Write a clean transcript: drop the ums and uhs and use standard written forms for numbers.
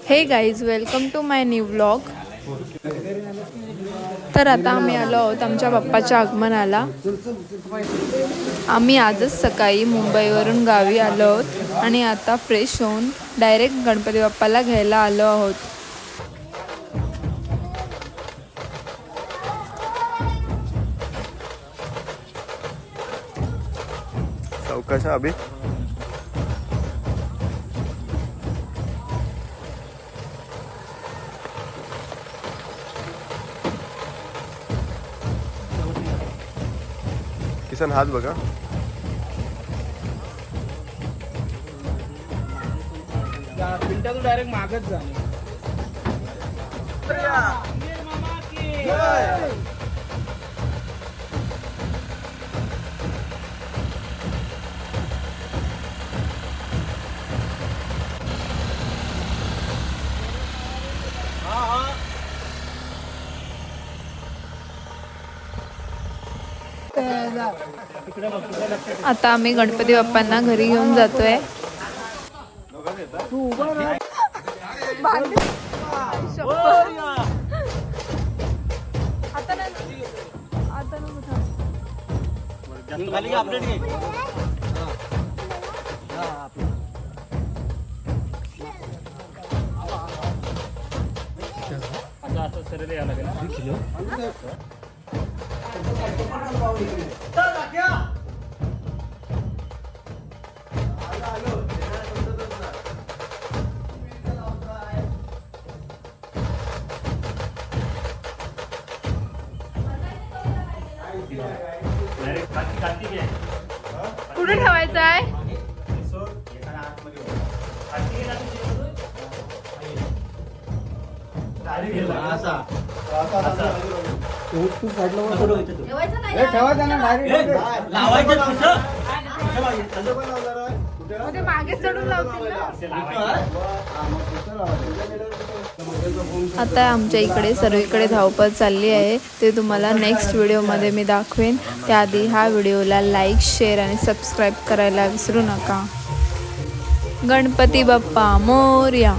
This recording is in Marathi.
हे guys, welcome to my new vlog. तर आता आम्ही आलो आहोत आमच्या बाप्पाचं आगमनाला. आम्ही आजच सकाळी मुंबईवरून गावी आलो आहोत आणि आता फ्रेश होऊन डायरेक्ट गणपती बाप्पाला घ्यायला आलो आहोत. चौकाशा अभि किसन हात बघा. पिंटातून डायरेक्ट मागच जा. आता आम्ही गणपती बाप्पांना घरी घेऊन जातोय. कुठे ठेवायचं आहे? मागे चढून लावतील ना. आता आमच्या इकडे सर्वीकडे धावपळ चालली आहे. ते तुम्हाला नेक्स्ट व्हिडिओमध्ये मी दाखवेन. त्याआधी हा व्हिडिओला लाईक, शेअर आणि सबस्क्राईब करायला विसरू नका. गणपती बाप्पा मोरया.